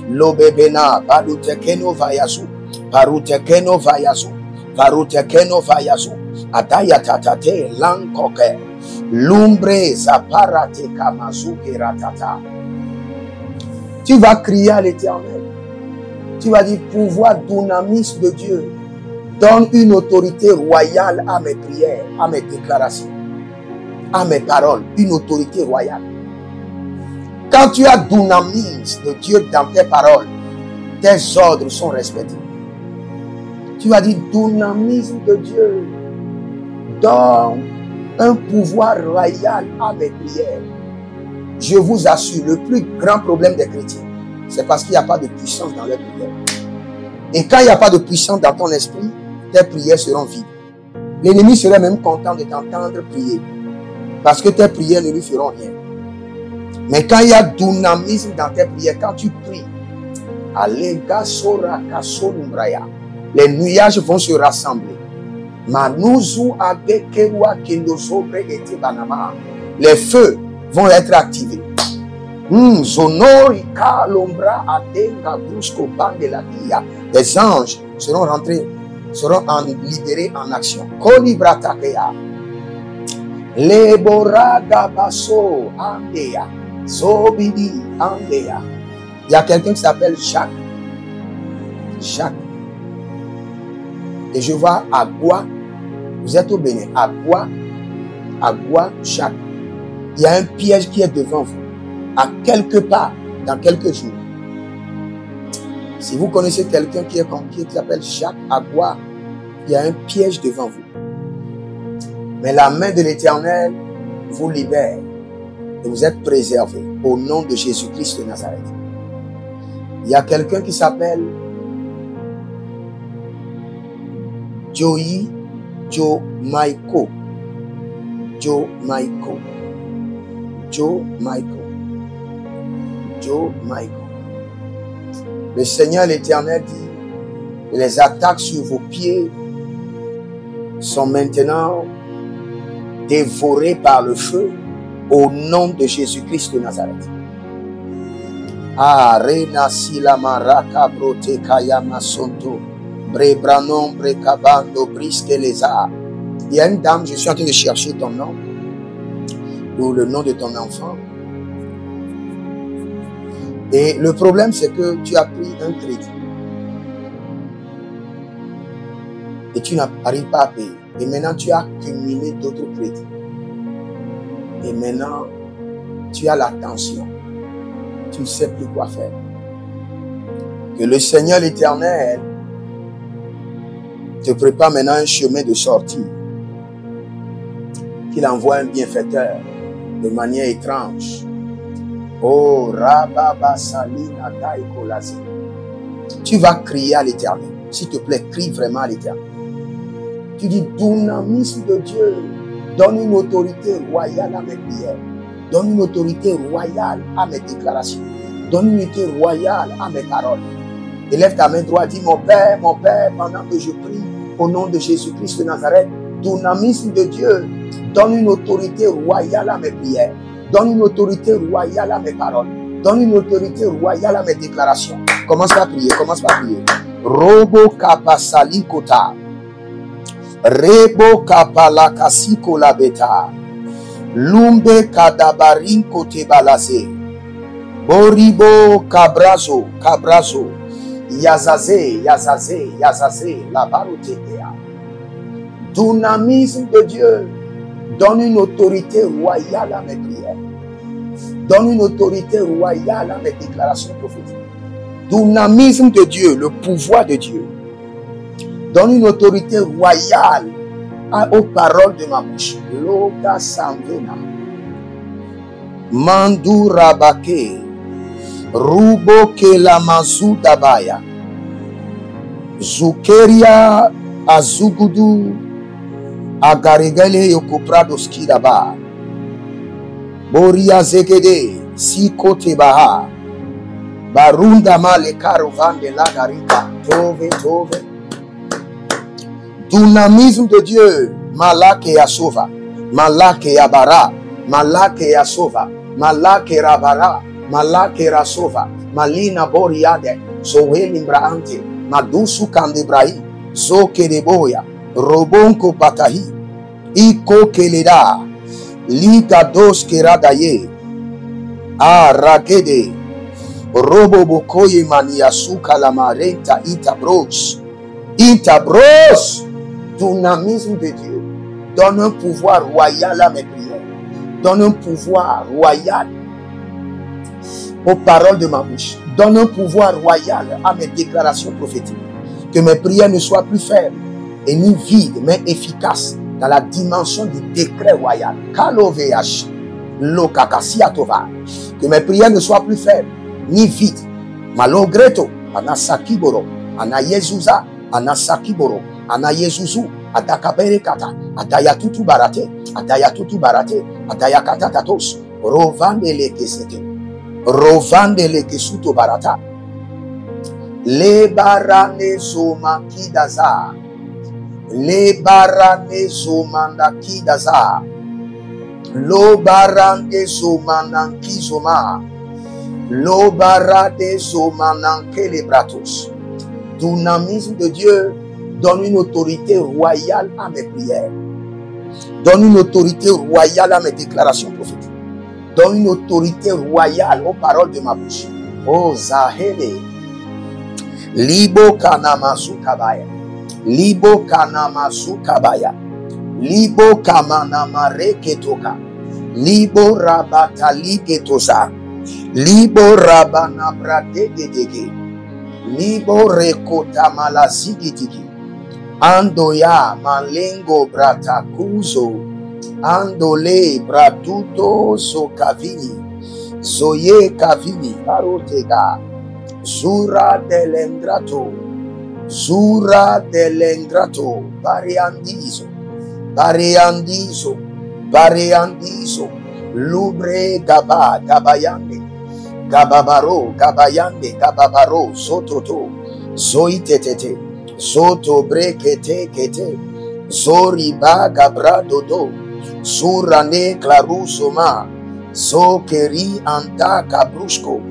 Lobebena, Parutekeno Vayazu, Parutekeno Vayazu, Parutekeno Vayazu, Adaya Tatate, Lankoke, Lumbre Zaparate Kamazuke Ratata. Tu vas crier à l'Éternel. Tu vas dire, pouvoir dynamis de Dieu, donne une autorité royale à mes prières, à mes déclarations, à mes paroles, une autorité royale. Quand tu as dynamis de Dieu dans tes paroles, tes ordres sont respectés. Tu vas dire, dynamisme de Dieu, donne un pouvoir royal à mes prières. Je vous assure, le plus grand problème des chrétiens, c'est parce qu'il n'y a pas de puissance dans leurs prières. Et quand il n'y a pas de puissance dans ton esprit, tes prières seront vides. L'ennemi serait même content de t'entendre prier, parce que tes prières ne lui feront rien. Mais quand il y a dynamisme dans tes prières, quand tu pries, les nuages vont se rassembler. Les feux vont être activés. Les anges seront rentrés, seront libérés en action. Il y a quelqu'un qui s'appelle Jacques. Jacques. Et je vois Agua. Vous êtes au Bénin. Agua, Jacques. Il y a un piège qui est devant vous. À quelque part, dans quelques jours. Si vous connaissez quelqu'un qui s'appelle Jacques Agua, il y a un piège devant vous. Mais la main de l'Éternel vous libère et vous êtes préservés au nom de Jésus-Christ de Nazareth. Il y a quelqu'un qui s'appelle Joe Maiko. Le Seigneur l'Éternel dit, les attaques sur vos pieds sont maintenant dévorées par le feu au nom de Jésus-Christ de Nazareth. Rena Silamaraka Brote Kayama Sonto Brebranon Brekabando Briske Leza. Il y a une dame, je suis en train de chercher ton nom ou le nom de ton enfant. Et le problème, c'est que tu as pris un crédit. Et tu n'arrives pas à payer. Et maintenant, tu as accumulé d'autres crédits. Et maintenant, tu as la tension. Tu ne sais plus quoi faire. Que le Seigneur l'Éternel te prépare maintenant un chemin de sortie. Qu'il envoie un bienfaiteur de manière étrange. Oh, Rababa Salina Daikolazi. Tu vas crier à l'Éternel. S'il te plaît, crie vraiment à l'Éternel. Tu dis, dynamisme de Dieu, donne une autorité royale à mes prières. Donne une autorité royale à mes déclarations. Donne une autorité royale à mes paroles. Élève ta main droite, dis, mon Père, pendant que je prie au nom de Jésus-Christ de Nazareth, dynamisme de Dieu, donne une autorité royale à mes prières. Donne une autorité royale à mes paroles. Donne une autorité royale à mes déclarations. Commence à prier, Robo kapasali kota. Rebo kapalakasi kolabeta. Lumbe kadabarin kote balase. Boribo kabrazo. Yazaze, la barotekea. Dynamisme de Dieu. Donne une autorité royale à mes prières. Donne une autorité royale à mes déclarations prophétiques. Dynamisme de Dieu, le pouvoir de Dieu. Donne une autorité royale aux paroles de ma bouche. Loga Samvena. Mandu Rabake. Rubo Kelamazu Dabaya. Zukeria Azugudu. Agarigale Yokuprado Skidaba. Boria Zegede Sikote Baha. Barunda male carovan de la garika. Tove, tove. Dynamisme de Dieu. Malake Yasova. Malake Yabara. Malake Yasova. Malake Rabara. Malake Rasova. Malina Boriade. Zoel Imbraante. Madusu Kandebrahi. Zoke de Boya. Robonko Patahi. Iko Keleda. Liga dos Keradaye. Ah, Ragede. Robo Bokoye Maniasuka Lamarenta Itabros. Itabros. Dynamisme de Dieu. Donne un pouvoir royal à mes prières. Donne un pouvoir royal aux paroles de ma bouche. Donne un pouvoir royal à mes déclarations prophétiques. Que mes prières ne soient plus faibles et ni vides, mais efficaces dans la dimension du décret royal. Kaloveach, Lokakasiatova. Que mes prières ne soient plus faibles ni vides. Malogreto, Anasakiboro, Anayezuza, Anasakiboro, Anayezuzu, Adakaberekata, Adayatutu Barate, Adayatutu Barate, Adayakatatatos, Rovandele Kesete, Rovandele Kesuto Barata, Le Barane Zomakidaza, Le Barane Zomandakidaza, Lo Barande Zomanankizoma, Lo Barade Zomanankelebраtos. Dynamisme de Dieu. Donne une autorité royale à mes prières. Donne une autorité royale à mes déclarations prophétiques. Donne une autorité royale aux paroles de ma bouche. Oh Zahele. Libo Kanamasu Kabaya. Libo Kanamasu Kabaya. Libo Kamanamare Ketoka. Libo Rabatali Ketosa. Libo Rabanabrate Gedege. Libo Rekota Malazigitiki. Andoya malengo bratakuzo. Andole bratuto so kavini. Zoye kavini parotega. Zura delengrato. Zura delengrato. Bariandizo. Bariandizo. Bariandizo. Lubre gaba gabayande. Gababaro gabayande gababaro sototo. Zoitetete. Zoto brekete kete. Zoriba gabradodo. Surane clarusoma. Zokeri anta kabrushko.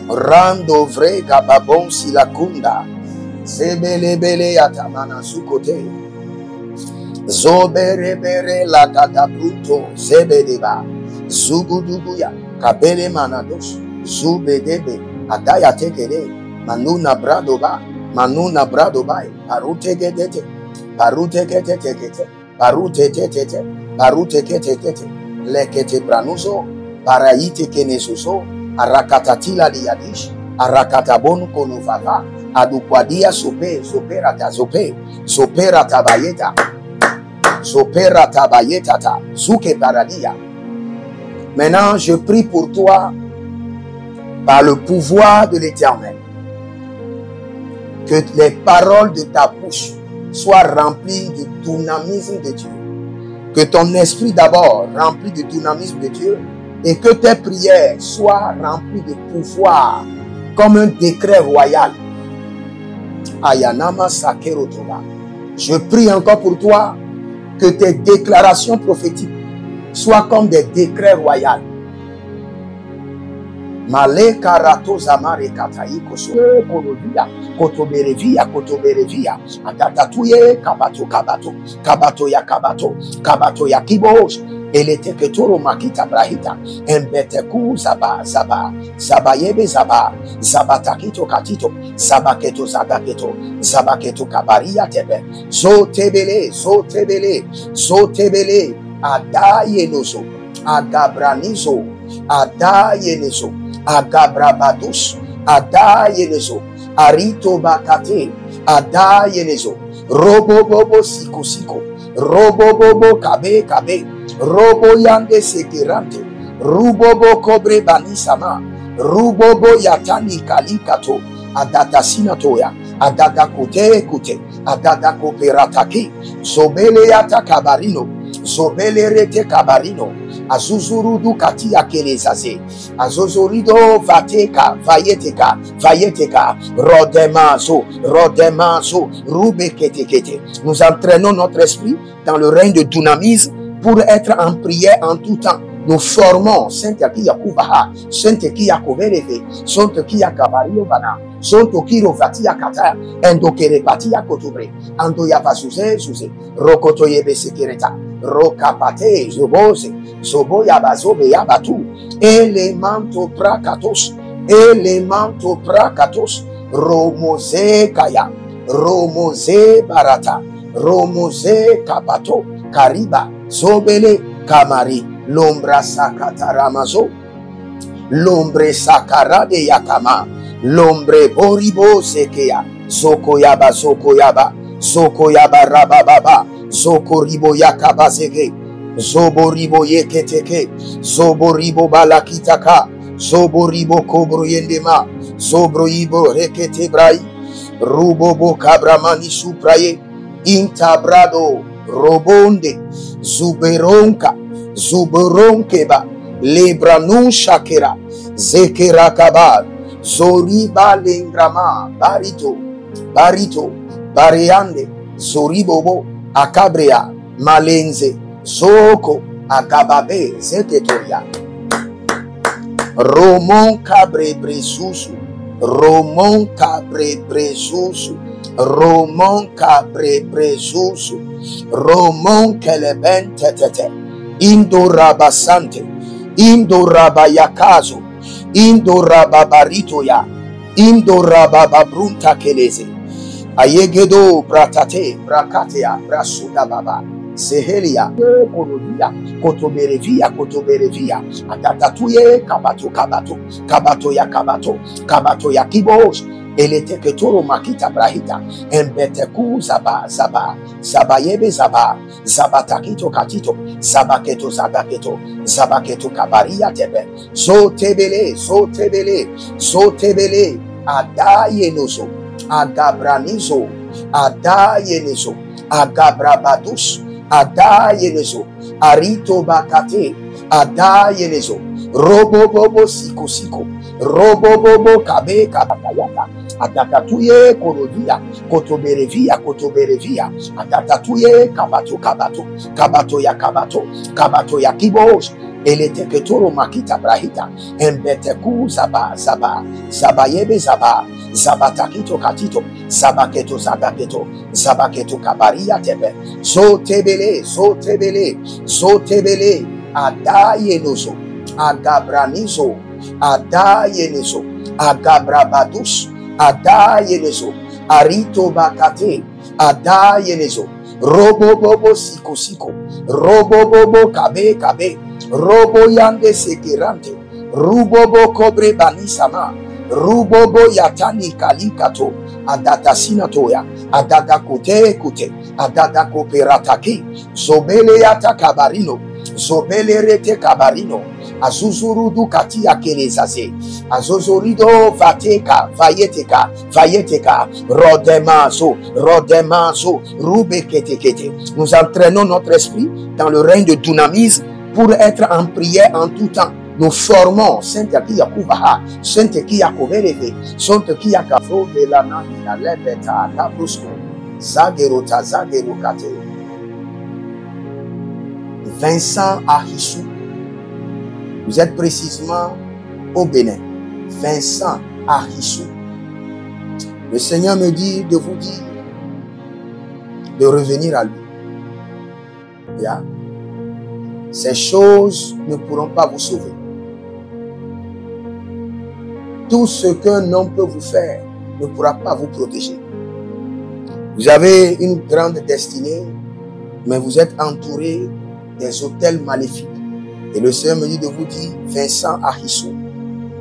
Rando vrega babon silakunda. Zebelebele yatamana sukote. Zoberebere la katabruto. Zebedeba. Zuguduguya. Kabele manados. Zubedebe. Adaya tekede. Manuna bradoba. Manuna bradobai. Parute gedete. Parute gedete. Parute tetete. Parute ketete. Lekete branuzo. Paraite kenesuso. Arakatatila diadish. Arakatabon konuvava. Adukwadia sope. Zoperata zope. Zoperata bayeta. Zoperata bayetata. Zuke paradia. Maintenant, je prie pour toi par le pouvoir de l'Éternel. Que les paroles de ta bouche soient remplies du dynamisme de Dieu. Que ton esprit d'abord rempli du dynamisme de Dieu et que tes prières soient remplies de pouvoir comme un décret royal. Ayanama Sakerotoba. Je prie encore pour toi que tes déclarations prophétiques soient comme des décrets royaux. Male karato zamare kataiko so korovia kotoberevia kotoberevia atatatuye kabato kabato kabato ya kabato kabato ya kibos elete ketoro makita brahita embeteku zaba zaba zabayebe zaba zabatakito katito zabaketo zagaketo zabaketo kabaria tebe zotebele zotebele zotebele adayenozo agabranizo adayenozo Agabrabatus, Adayenezo, Arito Bakate, Adayenezo, Robobobo Siko Siko, Robobobo Kabe Kabe, Robo Yande Sekirante, Rubobo Kobre Banisama, Rubobo Yatani Kalikato, Adata Sinatoya, Adada Kute Kute, Adada Koperataki, Zobele Yata Kabarino, Zobele Rete Kabarino, Azuzurudu katia kelezase. Azozorido vateka, vayeteka, vayeteka. Rodemazo, rodemazo, rubekete. Nous entraînons notre esprit dans le règne de dynamisme pour être en prière en tout temps. Nous formons Saint-Aki Yakubaha, Saint-Aki Yakovereve, Saint-Aki Yakabario Bana, Saint-Aki Rovati Yakata, Endokerepati Yakotobre, Ando Yavazuze, Zuze, Rokoto Yebe Sekereta, Rokapate, Zobose, Zobo Yabazobe Yabatu, Elemanto Prakatos, Elemanto Prakatos, Romose Kaya, Romose Barata, Romose Kapato, Kariba, Zobele, Kamari, L'ombre sakataramazo, l'ombre sakarade yakama, l'ombre boribo sekeya, zokoyaba, zokoyaba, zokoyaba rabababa, zokoribo yakaba zege, zoboribo yeketeke, zoboribo balakitaka, zoboribo kobro yendema, zobroibo rekete brai, rubobo kabramani supraye, intabrado, robonde, zuberonka, Zuberonkeba, Lebranu Shakera, Zekera Kabal, Zoriba Lengrama, Barito, Barito, Bareande, Zoribobo, Akabrea, Malenze, Zoko, Akababe, Zeketoria, Romon Cabre Bresusu, Romon Cabre Bresusu, Romon Cabre Bresusu, Romon Keleben Tetete. Indorabasante, Indorabayakazo, Indorababaritoya, Indorababrunta keleze, Ayegedo bratate, brakatea, brasuda baba, Sehelia, Kolodia, Kotoberevia, Kotoberevia, Atatatuye, Kabato, Kabato, Kabato ya Kabato, Kabato ya Kibos, Eleteketoro makita brahita, Embeteku zaba, zaba, zabayebe zaba, zabatakito katito, zabaketo zabaketo, zabaketo kabaria tebe, zotebele, zotebele, zotebele, adayenozo, agabranizo, adayenizo, agabrabadus, adayenizo, arito bakate, adayenizo, robobobo siko siko, robobobo kabe kabatayata, atatatuye korodia, kotoberevia, kotoberevia, atatatuye kabato kabato, kabato ya kabato, kabato ya kibos, eleteketoro makita brahita, embeteku zaba, zaba, zabayebe zaba, zabatakito katito, zabaketo zabaketo, zabaketo kabaria tebe, zotebele, zotebele, zotebele, adayenozo, agabranizo, adayenizo, agabrabadus, adayenizo, arito bakate, adayenizo, robobobo siko siko, robobobo kabe kabe, robo yande sekirante, rubobo kobre banisama, rubobo yatani kalikato, adada sinatoya, adada kute kute, adada koperataki, zobele yata kabarino, zobele rete kabarino, azuzurudu katia kelezase, azozorido vateka, vayeteka, vayeteka, rodemazo, rodemazo, rubeketekete. Nous entraînons notre esprit dans le règne de dynamisme pour être en prière en tout temps. Nous formons Saint-Aki Yakubaha, Saint-Aki Yakovereve, Saint-Aki Yakafro de la Nani, Lebeta, Tabrusco, Zagerota, Zagerokate. Vincent Ahissou, vous êtes précisément au Bénin. Vincent Ahissou. Le Seigneur me dit de vous dire de revenir à lui. Yeah. Ces choses ne pourront pas vous sauver. Tout ce qu'un homme peut vous faire ne pourra pas vous protéger. Vous avez une grande destinée, mais vous êtes entouré des hôtels maléfiques. Et le Seigneur me dit de vous dire, Vincent Ahissou,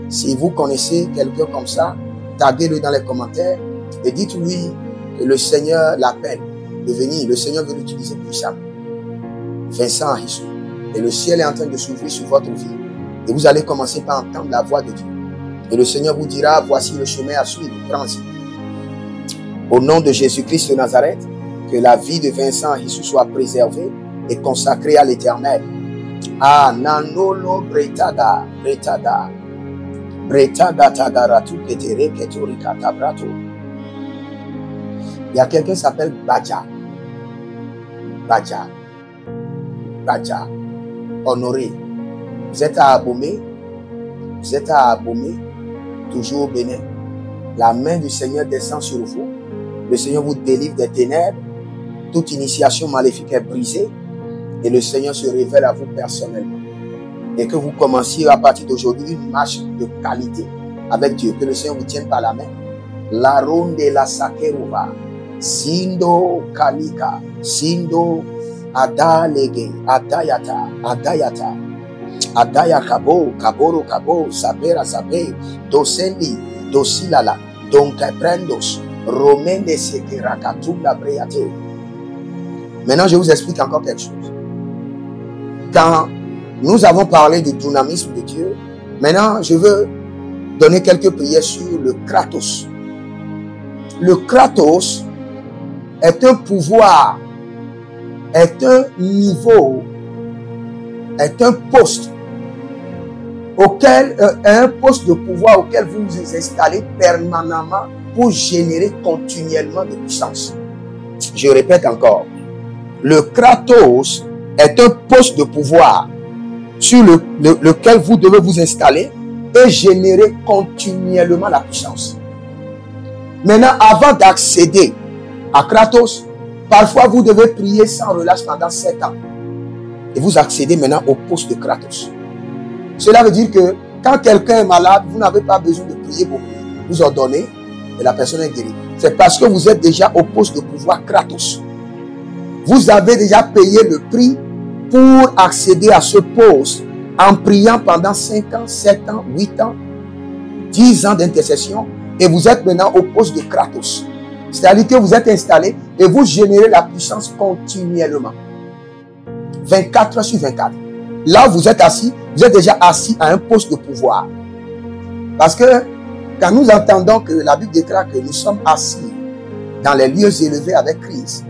si vous connaissez quelqu'un comme ça, taguez-le dans les commentaires et dites-lui que le Seigneur l'appelle de venir. Le Seigneur veut l'utiliser puissamment. Vincent Ahissou. Et le ciel est en train de s'ouvrir sur votre vie. Et vous allez commencer par entendre la voix de Dieu. Et le Seigneur vous dira, voici le chemin à suivre, prends-y. Au nom de Jésus-Christ de Nazareth, que la vie de Vincent Ahissou soit préservée et consacrée à l'Éternel. Ah, nanolo bretada, bretada. Bretada tagaratu ketere ketori katabrato. Il y a quelqu'un qui s'appelle Badja. Badja. Badja. Honoré. Vous êtes à Abomey. Vous êtes à Abomey. Toujours au Bénin. La main du Seigneur descend sur vous. Le Seigneur vous délivre des ténèbres. Toute initiation maléfique est brisée. Et le Seigneur se révèle à vous personnellement. Et que vous commenciez à partir d'aujourd'hui une marche de qualité avec Dieu. Que le Seigneur vous tienne par la main. La ronde de la sakeruva. Sindo kalika. Sindo adalege. Adayata. Adayata. Adaya kabo. Kaboro kabo. Sabera sabe. Dosendi. Dosilala. Donke prendos. Romende sekerakatula breate. Maintenant, je vous explique encore quelque chose. Quand nous avons parlé du dynamisme de Dieu, maintenant, je veux donner quelques prières sur le Kratos. Le Kratos est un pouvoir, est un niveau, est un poste auquel, un poste de pouvoir auquel vous vous installez permanemment pour générer continuellement de puissance. Je répète encore. Le Kratos est un poste de pouvoir sur lequel vous devez vous installer et générer continuellement la puissance. Maintenant, avant d'accéder à Kratos, parfois vous devez prier sans relâche pendant 7 ans. Et vous accédez maintenant au poste de Kratos. Cela veut dire que quand quelqu'un est malade, vous n'avez pas besoin de prier beaucoup. Vous ordonnez et la personne est guérie. C'est parce que vous êtes déjà au poste de pouvoir Kratos. Vous avez déjà payé le prix pour accéder à ce poste en priant pendant 5 ans, 7 ans, 8 ans, 10 ans d'intercession et vous êtes maintenant au poste de Kratos. C'est-à-dire que vous êtes installé et vous générez la puissance continuellement. 24 heures sur 24. Là où vous êtes assis, vous êtes déjà assis à un poste de pouvoir. Parce que quand nous entendons que la Bible déclare que nous sommes assis dans les lieux élevés avec Christ,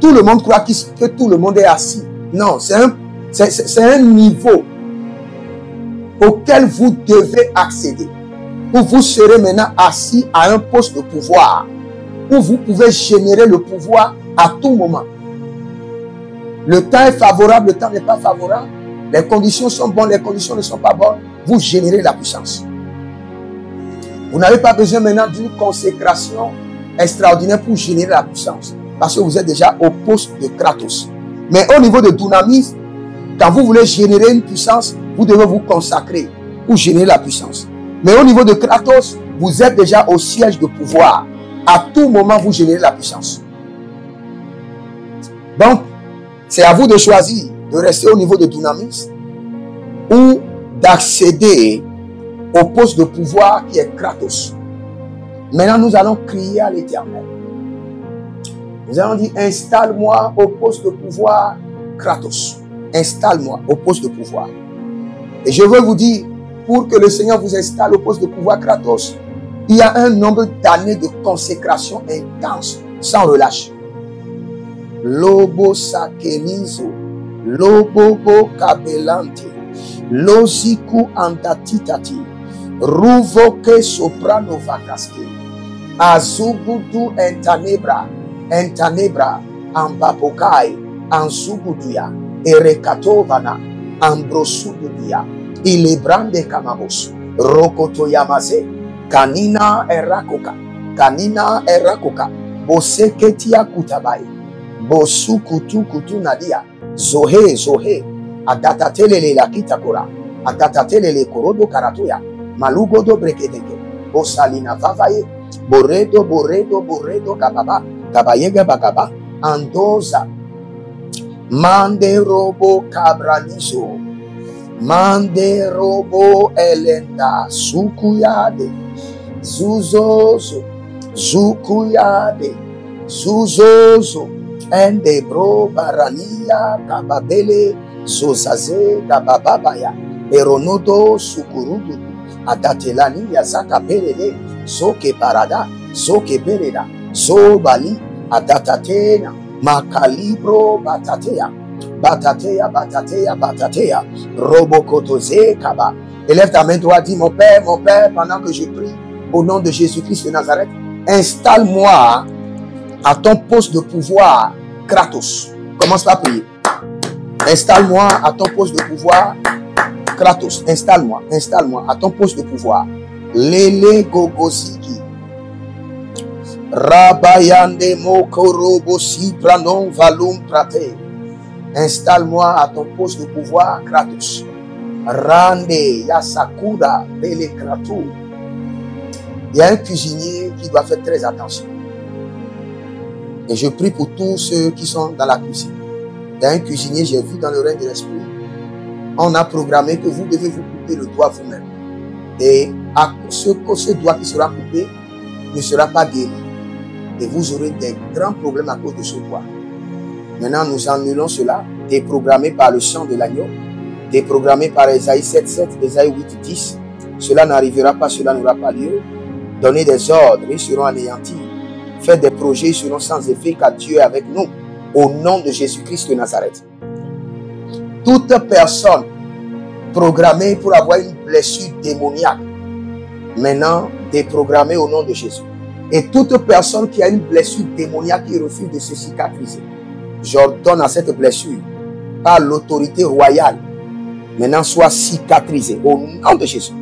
tout le monde croit que tout le monde est assis. Non, c'est un niveau auquel vous devez accéder. Où vous serez maintenant assis à un poste de pouvoir. Où vous pouvez générer le pouvoir à tout moment. Le temps est favorable, le temps n'est pas favorable. Les conditions sont bonnes, les conditions ne sont pas bonnes. Vous générez la puissance. Vous n'avez pas besoin maintenant d'une consécration extraordinaire pour générer la puissance. Parce que vous êtes déjà au poste de Kratos. Mais au niveau de Dunamis, quand vous voulez générer une puissance, vous devez vous consacrer pour générer la puissance. Mais au niveau de Kratos, vous êtes déjà au siège de pouvoir. À tout moment, vous générez la puissance. Donc, c'est à vous de choisir de rester au niveau de Dunamis ou d'accéder au poste de pouvoir qui est Kratos. Maintenant, nous allons crier à l'Éternel. Nous allons dire, installe-moi au poste de pouvoir Kratos. Installe-moi au poste de pouvoir. Et je veux vous dire, pour que le Seigneur vous installe au poste de pouvoir Kratos, il y a un nombre d'années de consécration intense, sans relâche. Lobo sakenizo, lobobo kabelante, loziku antatitati, ruvoke soprano vakaske, azugudu entanebra, ambapokai, anzuguduya, erekatovana, ambrosuduya, ilebrande kamabos, rokotoyamaze, kanina erakoka, boseketia kutabai, bosukutu nadia, zohe, adatatelele la kitakora, adatatelele korodo karatoya, malugodo breketeke, bosalina vavaye, boredo kababa, kabayega bagaba, andoza, mande robo cabranizo, mande robo elenda, sukuyade, zuzozo, zuzozo, ende bro barania, kababele, zozaze, kabababaya, eronodo, sukurudu, adatelani, yazaka perede, zoke parada, zoke pereda, zobali, adatatena, makalibro batatea, Batateya, batateya, batateya. Robokotoze kaba. Élève ta main droite, dis mon Père, pendant que je prie au nom de Jésus-Christ de Nazareth, installe-moi à ton poste de pouvoir, Kratos. Commence par prier. Installe-moi à ton poste de pouvoir, Kratos. Installe-moi à ton poste de pouvoir. Lele gogosiki. Rabayande mokorobosi pranon valum prate. Installe-moi à ton poste de pouvoir, Kratos. Rande Yasakuda Bele Kratou. Il y a un cuisinier qui doit faire très attention. Et je prie pour tous ceux qui sont dans la cuisine. Il y a un cuisinier, j'ai vu dans le règne de l'esprit. On a programmé que vous devez vous couper le doigt vous-même. Et ce doigt qui sera coupé ne sera pas guéri. Et vous aurez des grands problèmes à cause de ce doigt. Maintenant, nous annulons cela, déprogrammé par le sang de l'agneau, déprogrammé par Ésaïe 7:7, Ésaïe 8:10. Cela n'arrivera pas, cela n'aura pas lieu. Donnez des ordres, ils seront anéantis. Faites des projets, ils seront sans effet, car Dieu est avec nous. Au nom de Jésus-Christ de Nazareth. Toute personne programmée pour avoir une blessure démoniaque, maintenant déprogrammée au nom de Jésus. Et toute personne qui a une blessure démoniaque qui refuse de se cicatriser, j'ordonne à cette blessure, par l'autorité royale, maintenant soit cicatrisée au nom de Jésus.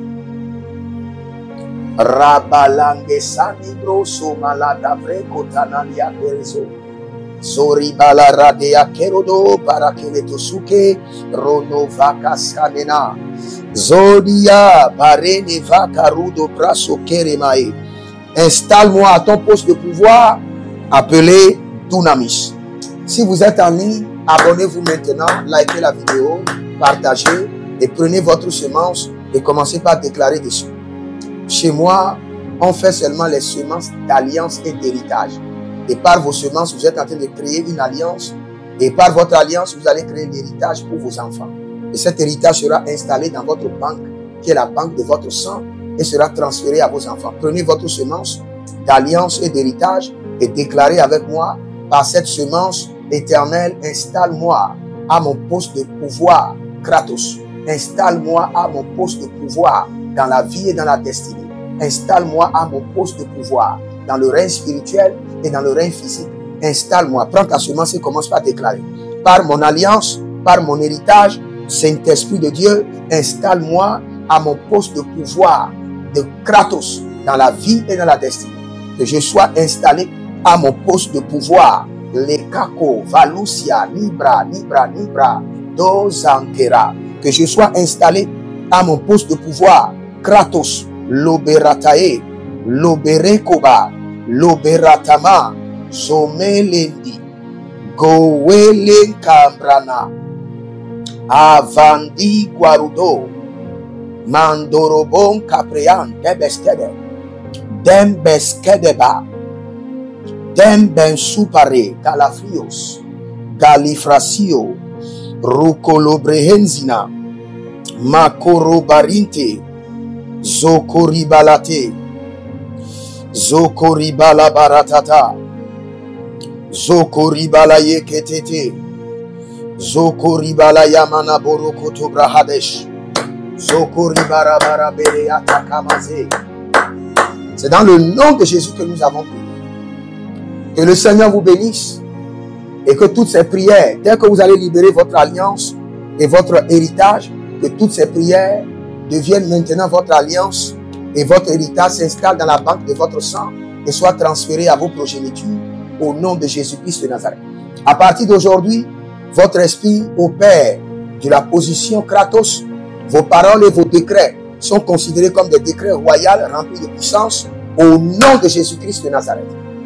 Rabalange sanibro somalada vrekotanania perezo. Zori balaradea kerodo parakeletosuke rono vakaskanena. Zodia barene vakarudo braso keremae. Installe-moi à ton poste de pouvoir appelé Dunamis. Si vous êtes en ligne, abonnez-vous maintenant, likez la vidéo, partagez et prenez votre semence et commencez par déclarer dessus. Chez moi, on fait seulement les semences d'alliance et d'héritage. Et par vos semences, vous êtes en train de créer une alliance. Et par votre alliance, vous allez créer l'héritage pour vos enfants. Et cet héritage sera installé dans votre banque, qui est la banque de votre sang, et sera transféré à vos enfants. Prenez votre semence d'alliance et d'héritage et déclarez avec moi, par cette semence éternelle, installe-moi à mon poste de pouvoir, Kratos. Installe-moi à mon poste de pouvoir dans la vie et dans la destinée. Installe-moi à mon poste de pouvoir dans le règne spirituel et dans le règne physique. Installe-moi. Prends ta semence et commence par déclarer. Par mon alliance, par mon héritage, Saint-Esprit de Dieu, installe-moi à mon poste de pouvoir de Kratos dans la vie et dans la destinée. Que je sois installé à mon poste de pouvoir. Lekako, Valusia, Libra, Dozantera. Que je sois installé à mon poste de pouvoir. Kratos, Loberatae, Loberekoba, Loberatama, Somelendi, Gowele Kambrana, Avandi Guarudo, Mandorobon Caprean, Debeskede, Dembeskedeba, Demben Supare, Calafrios, Galifrasio, Rucolobrehenzina, Makorobarinte, Zokoribalate, Zokoribala baratata, Zokoribala yeketete, Zokoribala yamana borokoto brahadesh, Zokoribara barabere atakamaze. C'est dans le nom de Jésus que nous avons prié. Que le Seigneur vous bénisse et que toutes ces prières, dès que vous allez libérer votre alliance et votre héritage, que toutes ces prières deviennent maintenant votre alliance et votre héritage s'installe dans la banque de votre sang et soit transféré à vos progénitures au nom de Jésus-Christ de Nazareth. À partir d'aujourd'hui, votre esprit opère de la position Kratos. Vos paroles et vos décrets sont considérés comme des décrets royaux remplis de puissance au nom de Jésus-Christ de Nazareth.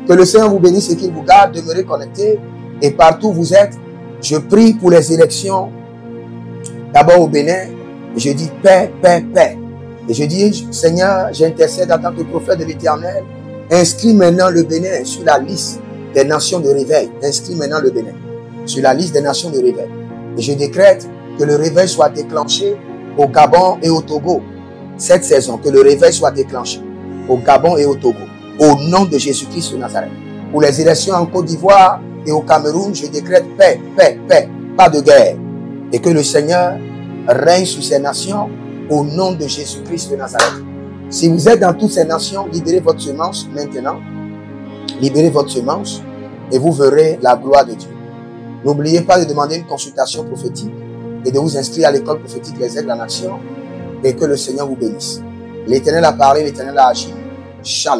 Que le Seigneur vous bénisse et qu'il vous garde. Demeurez connectés et partout où vous êtes. Je prie pour les élections. D'abord au Bénin, je dis paix, paix, paix. Et je dis, Seigneur, j'intercède en tant que prophète de l'Éternel. Inscris maintenant le Bénin sur la liste des nations de réveil. Inscris maintenant le Bénin sur la liste des nations de réveil. Et je décrète que le réveil soit déclenché au Gabon et au Togo. Cette saison, que le réveil soit déclenché au Gabon et au Togo. Au nom de Jésus-Christ de Nazareth. Pour les élections en Côte d'Ivoire et au Cameroun, je décrète paix, paix, paix. pas de guerre. Et que le Seigneur règne sur ces nations au nom de Jésus-Christ de Nazareth. Si vous êtes dans toutes ces nations, libérez votre semence maintenant. Libérez votre semence et vous verrez la gloire de Dieu. N'oubliez pas de demander une consultation prophétique et de vous inscrire à l'école prophétique Les Aigles en Action et que le Seigneur vous bénisse. L'Éternel a parlé, l'Éternel a agi. Shalom.